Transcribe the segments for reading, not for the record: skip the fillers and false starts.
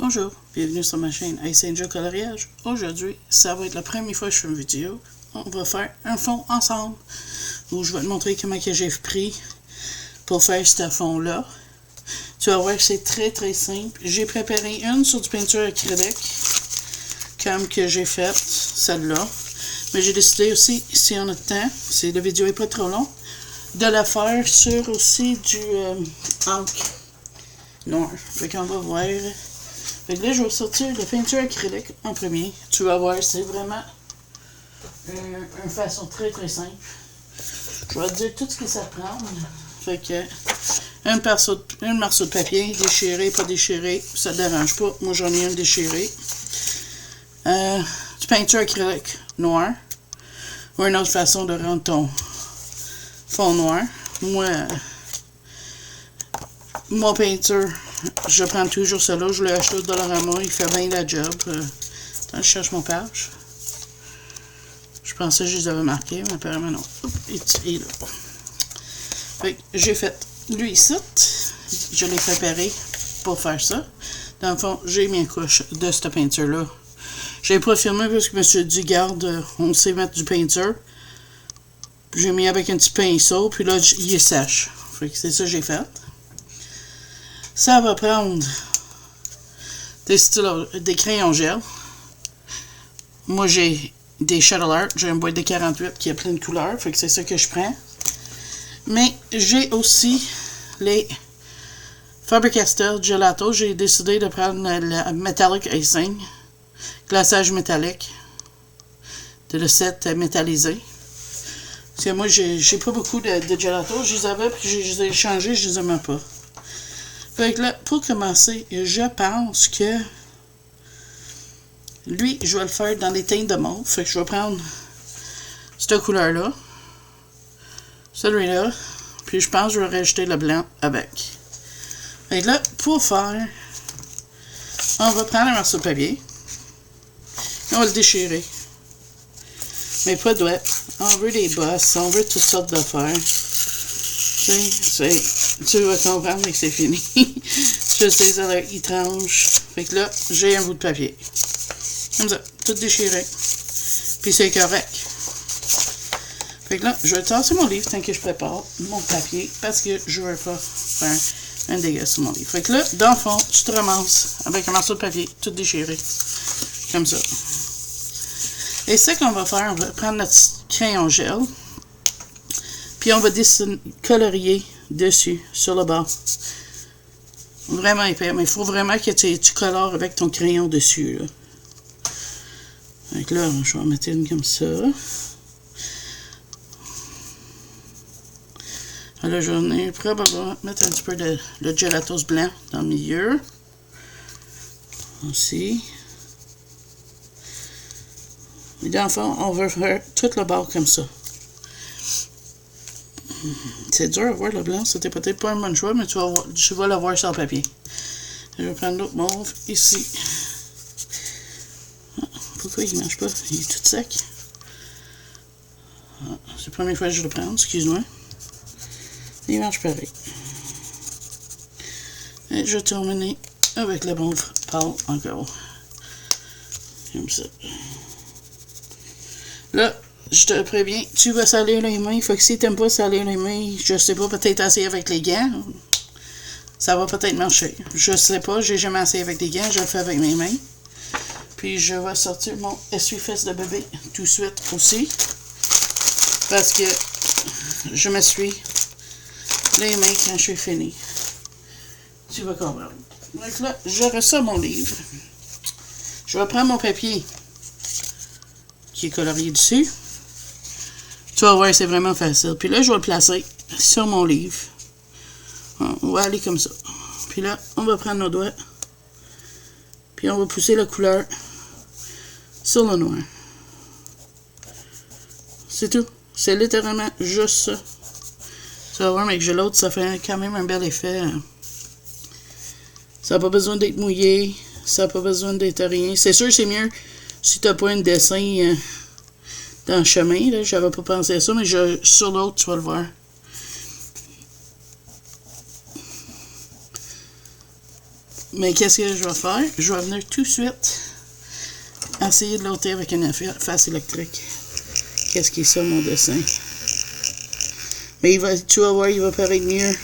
Bonjour, bienvenue sur ma chaîne Ice Angel Coloriage. Aujourd'hui, ça va être la première fois que je fais une vidéo. On va faire un fond ensemble où je vais te montrer comment que j'ai pris pour faire ce fond-là. Tu vas voir que c'est très simple. J'ai préparé une sur du peinture acrylique, comme que j'ai fait, celle-là. Mais j'ai décidé aussi, si on a le temps, si la vidéo n'est pas trop longue, de la faire sur aussi du encre noir. Fait qu'on va voir. Fait que là, je vais sortir la peinture acrylique en premier. Tu vas voir, c'est vraiment une façon très simple. Je vais te dire tout ce que ça prend. Fait que un morceau de papier, déchiré, pas déchiré, ça ne dérange pas. Moi, j'en ai un déchiré. Du peinture acrylique noir. Ou une autre façon de rendre ton fond noir. Moi, mon peinture, je prends toujours celle-là. Je l'ai acheté au Dollarama. Il fait bien la job. Attends, je cherche mon page. Je pensais que je les avais marqués, mais apparemment non. Il est là. Fait que j'ai fait lui ici. Je l'ai préparé pour faire ça. Dans le fond, j'ai mis une couche de cette peinture-là. Je n'ai pas filmé parce que je me suis dit, garde, on sait mettre du peinture. J'ai mis avec un petit pinceau, puis là, il est sèche. Fait que c'est ça que j'ai fait. Ça va prendre des crayons gel. Moi, j'ai des Shuttle Art. J'ai une boîte de 48 qui a plein de couleurs. Fait que c'est ça que je prends. Mais j'ai aussi les Faber-Castell Gelato. J'ai décidé de prendre le Metallic Icing. Glaçage métallique. De le set métallisé. Parce que moi, j'ai pas beaucoup de gelato. Je les avais, puis je les ai changés, je les aimais pas. Fait que là, pour commencer, je pense que lui, je vais le faire dans les teintes de mauve. Fait que je vais prendre cette couleur-là, celui-là, puis je pense que je vais rajouter le blanc avec. Fait que là, pour faire, on va prendre un morceau de papier et on va le déchirer. Mais pas de on veut des bosses, on veut toutes sortes d'affaires. Tu vas comprendre que c'est fini. Je sais, ça a l'air étrange. Fait que là, j'ai un bout de papier. Comme ça, tout déchiré. Puis c'est correct. Fait que là, je vais tasser mon livre tant que je prépare mon papier parce que je veux pas faire un dégât sur mon livre. Fait que là, dans le fond, tu te ramasses avec un morceau de papier tout déchiré. Comme ça. Et ce qu'on va faire, on va prendre notre crayon gel. Puis on va colorier dessus, sur le bord. Vraiment épais, mais il faut vraiment que tu colores avec ton crayon dessus. Là. Donc là, je vais en mettre une comme ça. Là, je vais probablement mettre un petit peu de gelatos blanc dans le milieu. Aussi. Et dans le fond, on va faire tout le bord comme ça. C'est dur à voir le blanc, c'était peut-être pas un bon choix, mais tu vas le voir sur le papier. Je vais prendre l'autre mauve ici. Ah, pourquoi il ne marche pas? Il est tout sec. Ah, c'est la première fois que je le prends, excuse-moi. Il marche pareil. Et je vais terminer avec le mauve pâle encore. Comme ça. Là, je te préviens, tu vas salir les mains. Faut que si tu n'aimes pas salir les mains, je sais pas, peut-être essayer avec les gants. Ça va peut-être marcher. Je sais pas, j'ai jamais essayé avec des gants, je le fais avec mes mains. Puis je vais sortir mon essuie-fesse de bébé tout de suite aussi. Parce que je m'essuie les mains quand je suis fini. Tu vas comprendre. Donc là, je ressors mon livre. Je vais prendre mon papier qui est colorié dessus. Tu vas voir, c'est vraiment facile. Puis là, je vais le placer sur mon livre. On va aller comme ça. Puis là, on va prendre nos doigts. Puis on va pousser la couleur sur le noir. C'est tout. C'est littéralement juste ça. Tu vas voir, mais avec l'autre, ça fait quand même un bel effet. Ça n'a pas besoin d'être mouillé. Ça n'a pas besoin d'être rien. C'est sûr, c'est mieux si tu n'as pas un dessin dans le chemin. Là, j'avais pas pensé à ça, mais sur l'autre, tu vas le voir. Mais qu'est-ce que je vais faire? Je vais venir tout de suite essayer de l'ôter avec une face électrique. Qu'est-ce qui est ça, mon dessin? Mais tu vas voir, il va paraître mieux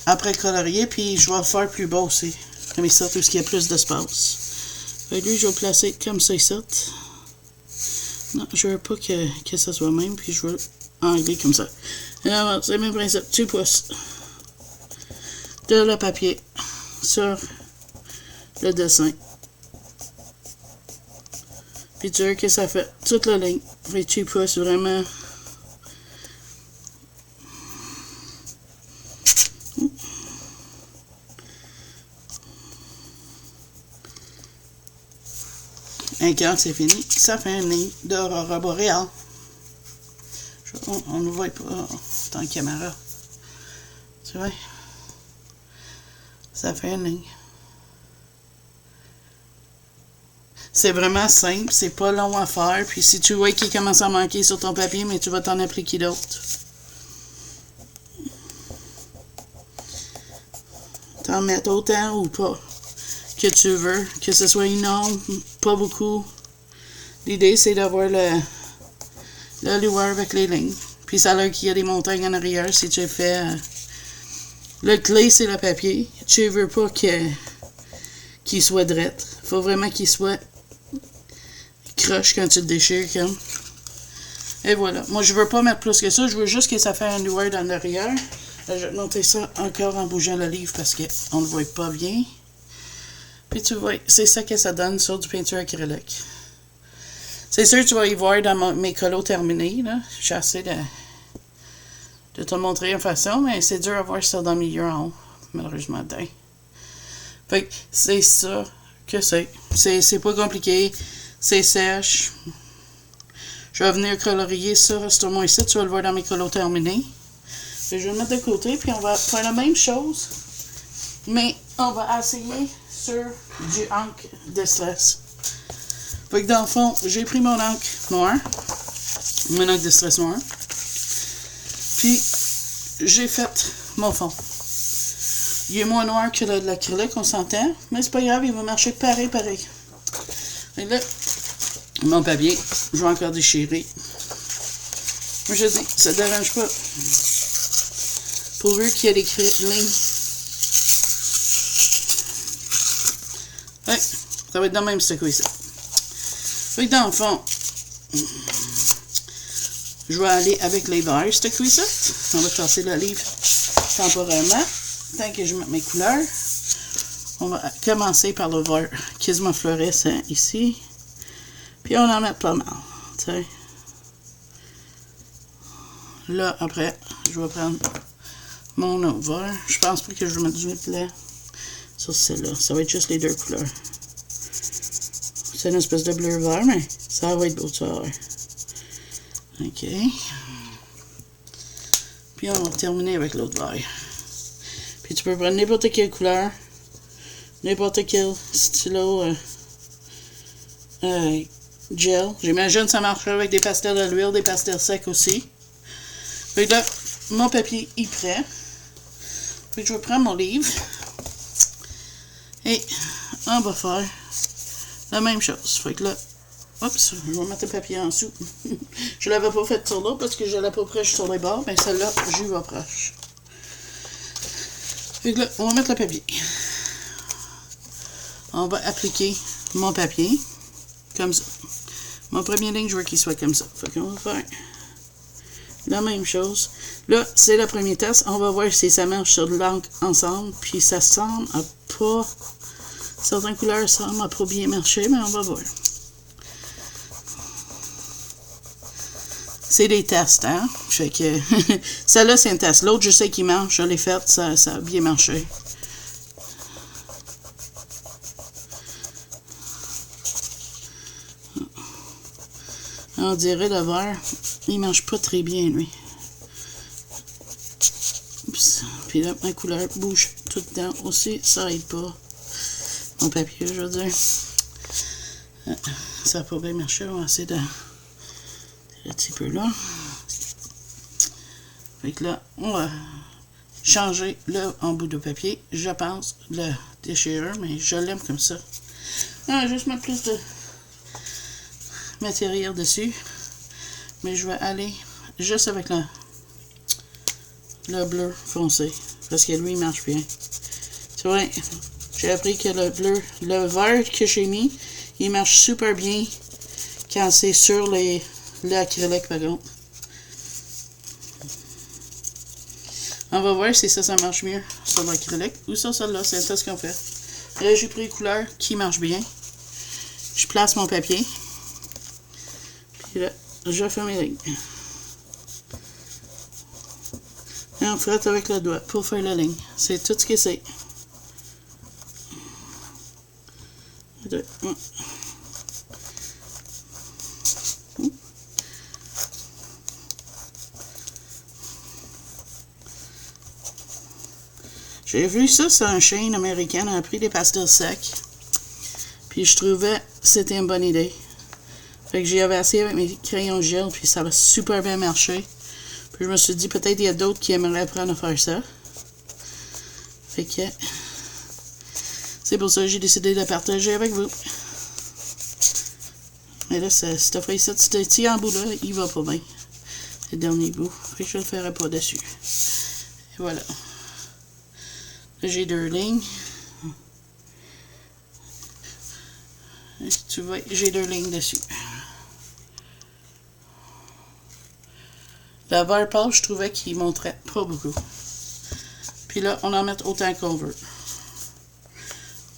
après colorier, puis je vais le faire plus bas aussi. Comme ça, tout ce qui a plus d'espace. Lui, je vais le placer comme ça, ici. Non, je veux pas que ça soit même, puis je veux enlever comme ça. Alors, c'est le même principe. Tu pousses de le papier sur le dessin. Puis tu vois que ça fait toute la ligne. Puis tu pousses vraiment. Et quand c'est fini, ça fait une ligne d'aurore boréale. On ne voit pas dans la caméra. Tu vois? Ça fait une ligne. C'est vraiment simple, c'est pas long à faire. Puis si tu vois qu'il commence à manquer sur ton papier, mais tu vas t'en appliquer d'autres. T'en mets autant ou pas que tu veux, que ce soit énorme, pas beaucoup. L'idée, c'est d'avoir le lueur avec les lignes. Puis ça a l'air qu'il y a des montagnes en arrière si tu fais... le clé, c'est le papier. Tu veux pas qu'il soit drette. Faut vraiment qu'il soit croche quand tu le déchires. Comme. Et voilà. Moi, je veux pas mettre plus que ça. Je veux juste que ça fasse un lueur dans l'arrière. Je vais monter ça encore en bougeant le livre parce qu'on ne le voit pas bien. Puis tu vois, c'est ça que ça donne sur du peinture acrylique. C'est sûr que tu vas y voir dans mes colos terminés. J'essaie de te le montrer en façon, mais c'est dur à voir ça dans le milieu en haut, malheureusement. Fait que c'est ça que c'est. C'est pas compliqué. C'est sèche. Je vais venir colorier ça, reste-moi ici. Tu vas le voir dans mes colos terminés. Puis je vais le mettre de côté, puis on va faire la même chose, mais on va essayer sur du encre de stress. Fait que dans le fond, j'ai pris mon encre noire, mon encre de stress noire, puis j'ai fait mon fond. Il est moins noir que de l'acrylique, on s'entend, mais c'est pas grave, il va marcher pareil. Et là, mon papier, je vais encore déchirer. Moi je dis, ça ne dérange pas. Pourvu qu'il y ait des lignes. Ouais, ça va être dans le même ce coup-ci. Fait que dans le fond, je vais aller avec les verts, ce coup-ci. On va tasser le livre temporairement. Tant que je mets mes couleurs. On va commencer par le vert quasiment fluorescent ici. Puis on en met pas mal. T'sais. Là, après, je vais prendre mon autre vert. Je pense pas que je vais mettre du blanc sur celle-là. Ça va être juste les deux couleurs. C'est une espèce de bleu-vert, mais ça va être beau, ça. OK. Puis on va terminer avec l'autre vert. Puis tu peux prendre n'importe quelle couleur, n'importe quel stylo gel. J'imagine que ça marcherait avec des pastels à l'huile, des pastels secs aussi. Fait que là, mon papier est prêt. Puis je vais prendre mon livre. Et on va faire la même chose. Fait que là, oups, je vais mettre le papier en dessous. Je ne l'avais pas fait sur là parce que je l'ai pas proche sur les bords. Mais celle-là, j'y vais proche. Fait que là, on va mettre le papier. On va appliquer mon papier. Comme ça. Mon premier ligne, je veux qu'il soit comme ça. Fait qu'on va faire la même chose. Là, c'est le premier test. On va voir si ça marche sur de l'encre ensemble. Puis ça semble à pas... Certaines couleurs semblent à pas bien marcher, mais on va voir. C'est des tests, hein? Fait que... Celle-là, c'est un test. L'autre, je sais qu'il marche. Je l'ai faite. Ça a bien marché. On dirait le vert, il marche pas très bien, lui. Puis là, ma couleur bouge tout le temps aussi, ça aide pas. Mon papier, je veux dire. Ça n'a pas bien marché, on va essayer de... Un petit peu là. Fait que là, on va changer le embout de papier. Je pense le déchireur, mais je l'aime comme ça. Ah, juste mettre plus de matériel dessus. Mais je vais aller juste avec le bleu foncé. Parce que lui, il marche bien. C'est vrai, j'ai appris que le bleu, le vert que j'ai mis, il marche super bien quand c'est sur l'acrylique, par contre. On va voir si ça marche mieux sur l'acrylique ou sur celle-là. C'est ça ce qu'on fait. Et là, j'ai pris les couleurs qui marchent bien. Je place mon papier. Puis là, je fais mes lignes. Et on frotte avec le doigt pour faire la ligne. C'est tout ce que c'est. J'ai vu ça sur une chaîne américaine, on a pris des pastels secs. Puis je trouvais que c'était une bonne idée. Fait que j'y avais essayé avec mes crayons gel, puis ça va super bien marcher. Puis je me suis dit, peut-être il y a d'autres qui aimeraient apprendre à faire ça. Fait que c'est pour ça que j'ai décidé de partager avec vous. Mais là, cette feuille-ci, ce petit embout-là, il va pas bien. Le dernier bout. Fait que je le ferai pas dessus. Et voilà. Là, j'ai 2 lignes. Et tu vois, j'ai 2 lignes dessus. Le vert pâle, je trouvais qu'il montrait pas beaucoup. Puis là, on en met autant qu'on veut.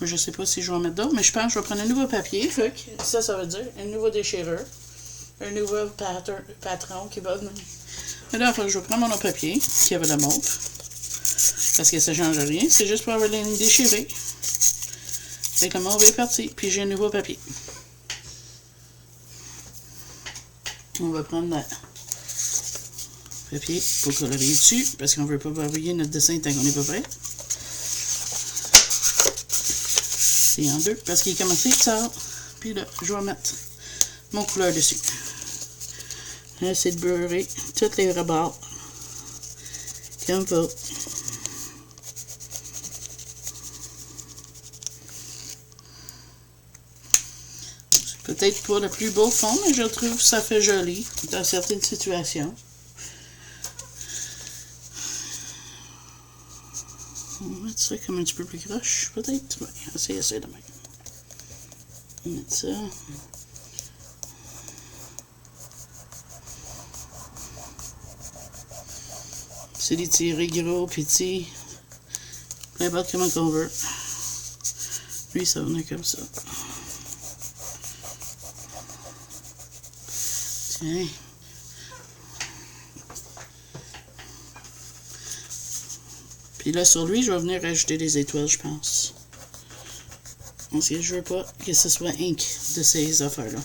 Moi, je sais pas si je vais en mettre d'autres, mais je pense que je vais prendre un nouveau papier. Fait que ça veut dire un nouveau déchireur. Un nouveau patron qui va venir. Et là, je vais prendre mon autre papier, qui avait la mauve. Parce que ça ne change rien, c'est juste pour avoir les lignes déchirées. Fait que le mauve est parti, puis j'ai un nouveau papier. On va prendre le papier pour colorier dessus, parce qu'on ne veut pas barbouiller notre dessin tant qu'on n'est pas prêt. C'est en deux, parce qu'il est commencé ça. Puis là, je vais mettre mon couleur dessus. Là, c'est de beurrer toutes les rebords. Comme ça. Peut-être pas le plus beau fond, mais je trouve que ça fait joli dans certaines situations. On va mettre ça comme un petit peu plus croche, peut-être. Oui, essayer ça de même. On va mettre ça. C'est des tirés gros, petits. Peu importe comment qu'on veut. Lui, ça venait comme ça. Tiens. Puis là, sur lui, je vais venir rajouter des étoiles, je pense. Parce que je veux pas que ce soit ink de ces affaires-là.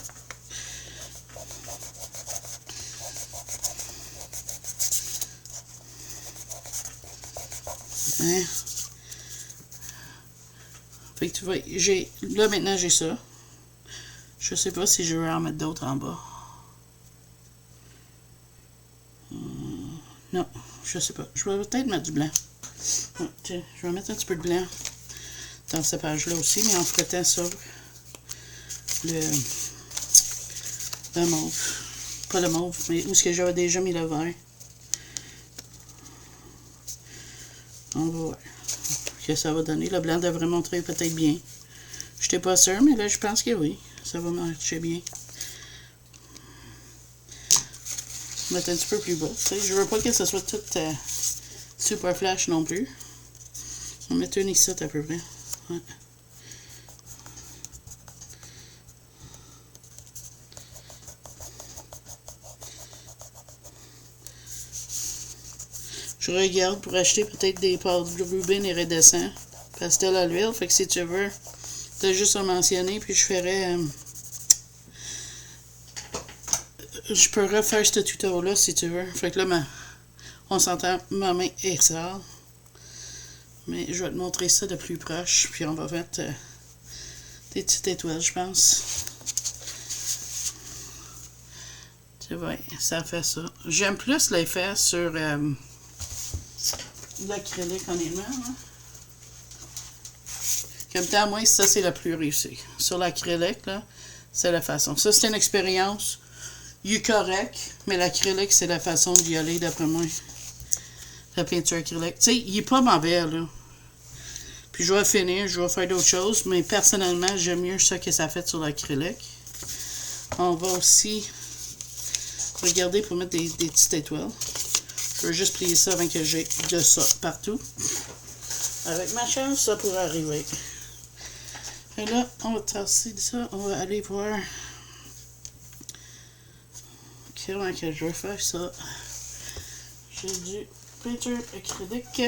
Hein? Fait que tu vois, là maintenant j'ai ça. Je sais pas si je vais en mettre d'autres en bas. Non, je sais pas. Je vais peut-être mettre du blanc. Tiens, je vais mettre un petit peu de blanc dans cette page-là aussi, mais en frottant sur le mauve. Pas le mauve, mais où est-ce que j'avais déjà mis le vert. On va voir ce que ça va donner. Le blanc devrait montrer peut-être bien. Je n'étais pas sûre, mais là, je pense que oui. Ça va marcher bien. Je vais mettre un petit peu plus bas. Je veux pas que ce soit tout super flash non plus. On va mettre une ici à peu près. Ouais. Je regarde pour acheter peut-être des pâtes de Rubin iridescents, pastel à l'huile. Fait que si tu veux, t'as juste à mentionner, puis je ferai. Je peux refaire ce tuto-là si tu veux. Fait que là, on s'entend, ma main est sale. Mais je vais te montrer ça de plus proche, puis on va mettre des petites étoiles, je pense. Tu vois, ça fait ça. J'aime plus l'effet sur de l'acrylique, honnêtement. Hein. Comme temps, moi, ça, c'est la plus réussie. Sur l'acrylique, là, c'est la façon. Ça, c'est une expérience. Il est correct, mais l'acrylique, c'est la façon d'y aller, d'après moi. La peinture acrylique. Tu sais, il est pas mauvais, là. Puis je vais finir, je vais faire d'autres choses, mais personnellement, j'aime mieux ça que ça fait sur l'acrylique. On va aussi regarder pour mettre des petites étoiles. Je vais juste plier ça avant que j'ai de ça partout. Avec ma chance, ça pourrait arriver. Et là, on va tasser ça. On va aller voir comment que je vais faire ça. J'ai du peinture acrylique.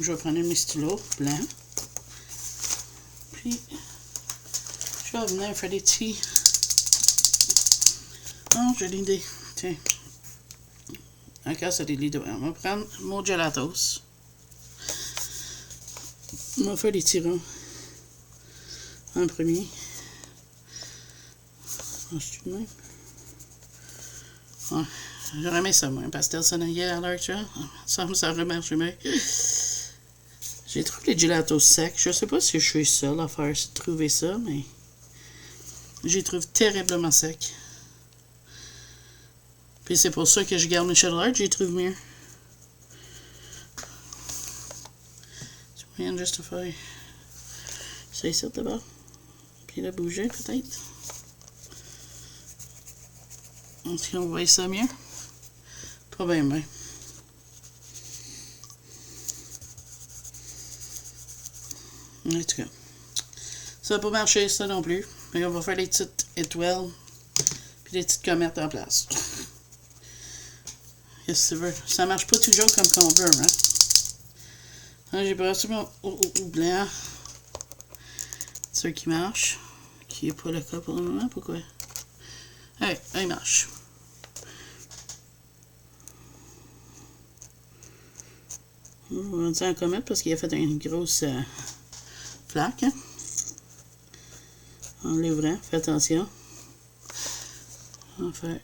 Je vais prendre mes stylos blancs. Puis, je vais venir faire des petits. Oh, j'ai l'idée. Tiens. Encore, c'est des l'idée. On va prendre mon gelatos. On va faire des tirants. En premier. Ouais, j'aurais aimé ça, moi, un pastel sonneillé à l'heure, tu vois. Ça aurait marché bien. J'ai trouvé les gelatos secs. Je sais pas si je suis seule à faire trouver ça, mais j'ai trouvé terriblement sec. Puis c'est pour ça que je garde mes chaleurs, j'y trouve mieux. Tu moyen juste faire ça ici d'abord. Puis là, bouger peut-être. Est-ce qu'on voit ça mieux? Pas bien, bien. En tout cas, ça va pas marcher, ça non plus. Mais on va faire des petites étoiles puis des petites comètes en place. Qu'est-ce que tu veux? Ça marche pas toujours comme qu'on veut, hein? J'ai brassé mon blanc. C'est qui marche. Qui n'est pas le cas pour le moment. Pourquoi? Allez, il marche. On va dire en comète parce qu'il a fait une grosse flaque. Hein? En l'ouvrant, fais attention. On va faire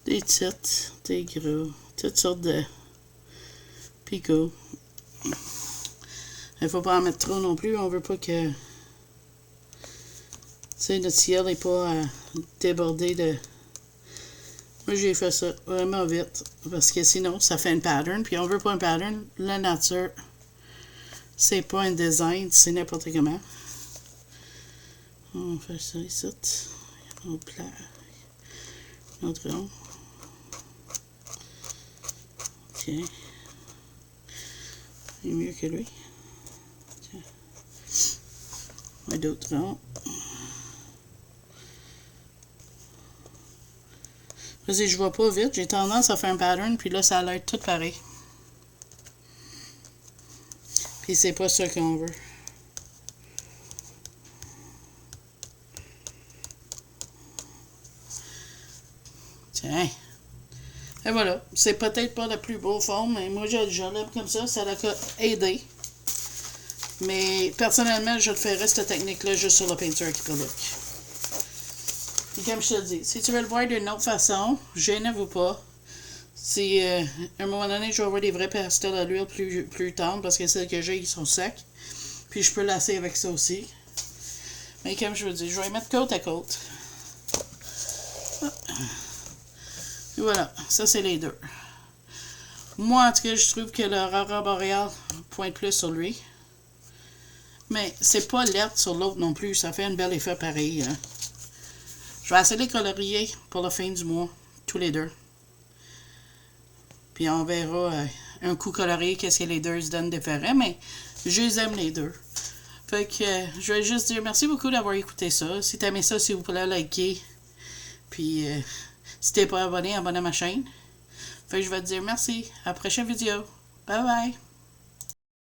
des petites, des gros, toutes sortes de picots. Il ne faut pas en mettre trop non plus, on veut pas que notre ciel n'est pas débordé de... Moi j'ai fait ça vraiment vite, parce que sinon ça fait une pattern, puis on veut pas un pattern. La nature, c'est pas un design, c'est n'importe comment. On va faire ça ici. Un autre plat. Un autre rond. Tiens. Il est mieux que lui. Tiens. Un d'autres ronds. Si je vois pas vite, j'ai tendance à faire un pattern, puis là, ça a l'air tout pareil. Puis c'est pas ça qu'on veut. Tiens. Et voilà. C'est peut-être pas la plus beau forme, mais moi, je l'aime comme ça. Ça l'a aidé. Mais personnellement, je le ferais, cette technique-là, juste sur la peinture acrylique. Et comme je te dis, si tu veux le voir d'une autre façon, gênez-vous pas. Si à un moment donné, je vais avoir des vrais pastels à l'huile plus tendres, parce que celles que j'ai, ils sont secs. Puis je peux lasser avec ça aussi. Mais comme je vous dis, je vais les mettre côte à côte. Et voilà, ça c'est les deux. Moi, en tout cas, je trouve que l'aurore boréale pointe plus sur lui. Mais c'est pas laid sur l'autre non plus. Ça fait un bel effet pareil. Hein. Je vais essayer de les colorier pour la fin du mois, tous les deux. Puis on verra un coup colorié, qu'est-ce que les deux se donnent différent, mais je les aime les deux. Fait que je vais juste dire merci beaucoup d'avoir écouté ça. Si t'aimais ça, s'il vous plaît, likez. Puis si t'es pas abonné, abonne à ma chaîne. Fait que je vais te dire merci. À la prochaine vidéo. Bye bye.